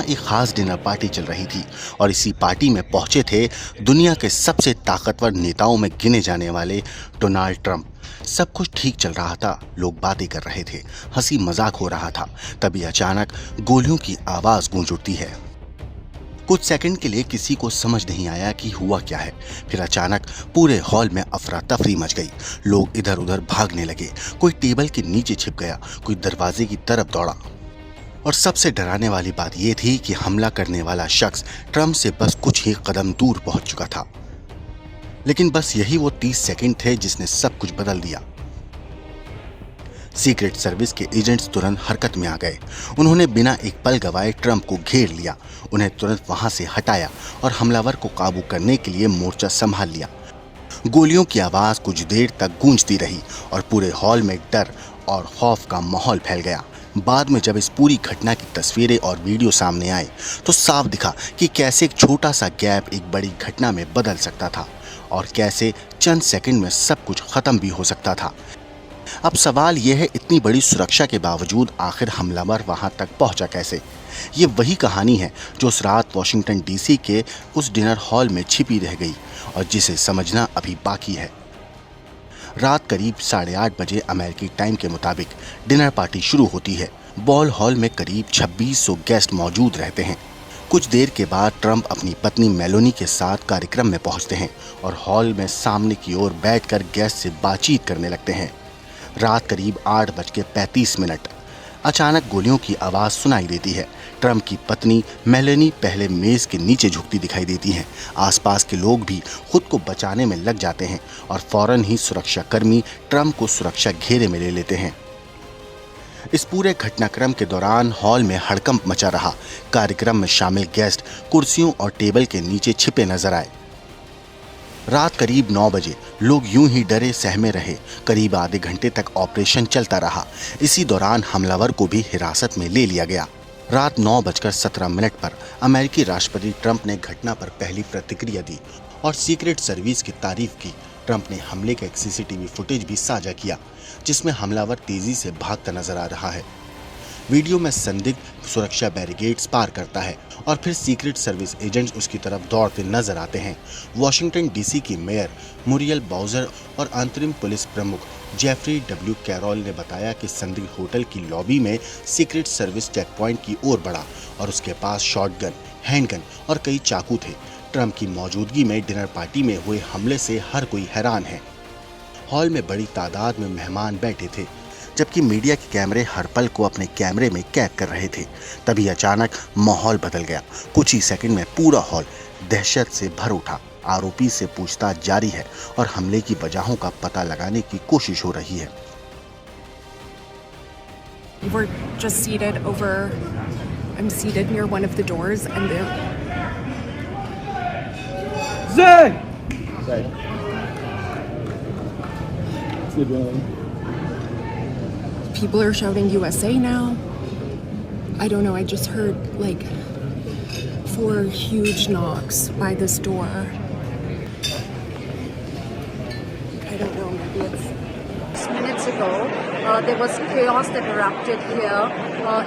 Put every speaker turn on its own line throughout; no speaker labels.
एक खास dinner party चल रही थी और इसी पार्टी में पहुंचे थे दुनिया के सबसे ताकतवर नेताओं में गिने जाने वाले डोनाल्ड ट्रंप। सब कुछ ठीक चल रहा था, लोग बातें कर रहे थे, हंसी मजाक हो रहा था। तभी अचानक गोलियों की आवाज गूंज उठती है। कुछ सेकंड के लिए किसी को समझ नहीं आया कि हुआ क्या है। फिर अचानक पूरे हॉल में अफरा तफरी मच गई। लोग इधर उधर भागने लगे, कोई टेबल के नीचे छिप गया, कोई दरवाजे की तरफ दौड़ा। और सबसे डराने वाली बात यह थी कि हमला करने वाला शख्स ट्रंप से बस कुछ ही कदम दूर पहुंच चुका था। लेकिन बस यही वो 30 सेकंड थे जिसने सब कुछ बदल दिया। सीक्रेट सर्विस के एजेंट्स तुरंत हरकत में आ गए। उन्होंने बिना एक पल गवाए ट्रंप को घेर लिया, उन्हें तुरंत वहां से हटाया और हमलावर को काबू करने के लिए मोर्चा संभाल लिया। गोलियों की आवाज कुछ देर तक गूंजती रही और पूरे हॉल में डर और खौफ का माहौल फैल गया। बाद में जब इस पूरी घटना की तस्वीरें और वीडियो सामने आए तो साफ दिखा कि कैसे एक छोटा सा गैप एक बड़ी घटना में बदल सकता था और कैसे चंद सेकंड में सब कुछ खत्म भी हो सकता था। अब सवाल यह है, इतनी बड़ी सुरक्षा के बावजूद आखिर हमलावर वहां तक पहुंचा कैसे? ये वही कहानी है जो उस रात वॉशिंगटन डीसी के उस डिनर हॉल में छिपी रह गई और जिसे समझना अभी बाकी है। रात करीब 8:30 बजे अमेरिकी टाइम के मुताबिक डिनर पार्टी शुरू होती है। बॉल हॉल में करीब 2600 गेस्ट मौजूद रहते हैं। कुछ देर के बाद ट्रंप अपनी पत्नी मेलोनी के साथ कार्यक्रम में पहुंचते हैं और हॉल में सामने की ओर बैठकर गेस्ट से बातचीत करने लगते हैं। रात करीब 8:35 अचानक गोलियों की आवाज़ सुनाई देती है। ट्रंप की पत्नी मेलेनी पहले मेज के नीचे झुकती दिखाई देती हैं। आसपास के लोग भी खुद को बचाने में लग जाते हैं और फौरन ही सुरक्षाकर्मी ट्रंप को सुरक्षा घेरे में ले लेते हैं। इस पूरे घटनाक्रम के दौरान हॉल में हड़कंप मचा रहा। कार्यक्रम में शामिल गेस्ट कुर्सियों और टेबल के नीचे छिपे नजर आए। रात करीब 9 बजे लोग यूं ही डरे सहमे रहे। करीब आधे घंटे तक ऑपरेशन चलता रहा। इसी दौरान हमलावर को भी हिरासत में ले लिया गया। रात 9:17 पर अमेरिकी राष्ट्रपति ट्रंप ने घटना पर पहली प्रतिक्रिया दी और सीक्रेट सर्विस की तारीफ की। ट्रंप ने हमले का एक सीसीटीवी फुटेज भी साझा किया जिसमें हमलावर तेजी से भागता नजर आ रहा है। वीडियो में संदिग्ध सुरक्षा बैरिकेड्स पार करता है और फिर सीक्रेट सर्विस एजेंट्स उसकी तरफ दौड़ते नजर आते हैं। वॉशिंगटन डीसी की मेयर मुरियल बाउजर और अंतरिम पुलिस प्रमुख जेफरी डब्ल्यू कैरोल ने बताया कि संदिग्ध होटल की लॉबी में सीक्रेट सर्विस चेक पॉइंट की ओर बढ़ा और उसके पास शॉटगन, हैंडगन और कई चाकू थे। ट्रंप की मौजूदगी में डिनर पार्टी में हुए हमले से हर कोई हैरान है। हॉल में बड़ी तादाद में मेहमान बैठे थे जबकि मीडिया के कैमरे हर पल को अपने कैमरे में कैद कर रहे थे। तभी अचानक माहौल बदल गया। कुछ ही सेकंड में पूरा हॉल दहशत से भर उठा। आरोपी से पूछताछ जारी है और हमले की वजहों का पता लगाने की कोशिश हो रही है।
I'm seated near one of the doors and people are shouting USA now. I don't know, I just heard like 4 huge knocks by this door. I don't know, maybe it's...
Minutes ago, there was chaos that erupted here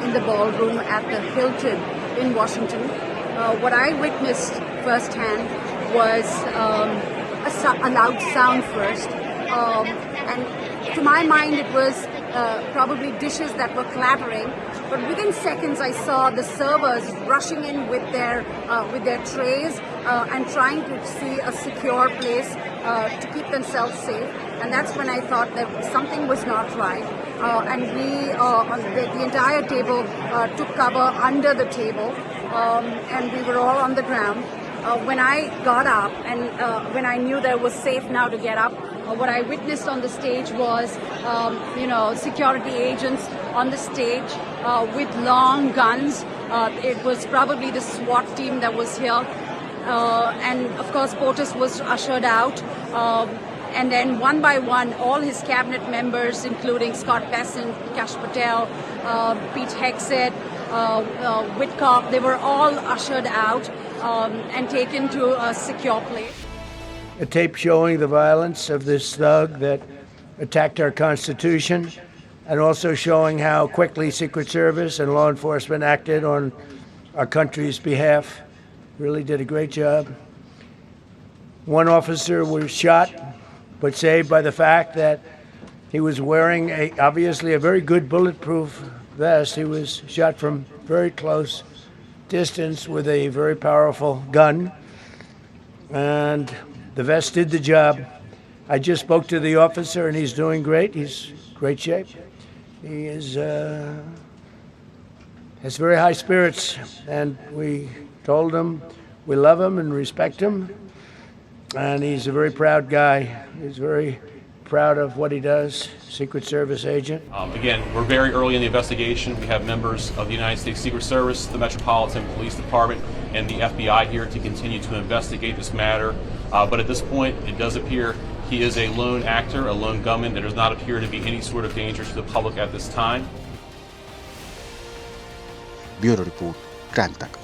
in the ballroom at the Hilton in Washington. What I witnessed firsthand was a loud sound first, and to my mind it was probably dishes that were clattering, but within seconds I saw the servers rushing in with their trays and trying to see a secure place to keep themselves safe. And that's when I thought that something was not right. And the entire table took cover under the table, and we were all on the ground. When I got up and when I knew that it was safe now to get up, what I witnessed on the stage was, security agents on the stage with long guns. It was probably the SWAT team that was here. And of course, POTUS was ushered out. And then one by one, all his cabinet members, including Scott Bessent, Kash Patel, Pete Hegseth, Whitcock, they were all ushered out and taken to a secure place.
A tape showing the violence of this thug that attacked our Constitution, and also showing how quickly Secret Service and law enforcement acted on our country's behalf. Really did a great job. One officer was shot, but saved by the fact that he was wearing obviously a very good bulletproof vest. He was shot from very close distance with a very powerful gun, and the vest did the job. I just spoke to the officer, and he's doing great. He's in great shape. He is has very high spirits, and we told him we love him and respect him, and he's a very proud guy. He's very proud of what he does, Secret Service agent.
Again, we're very early in the investigation. We have members of the United States Secret Service, the Metropolitan Police Department, and the FBI here to continue to investigate this matter. But at this point, it does appear he is a lone actor, a lone gunman. There does not appear to be any sort of danger to the public at this time.
Bureau report, crime तक।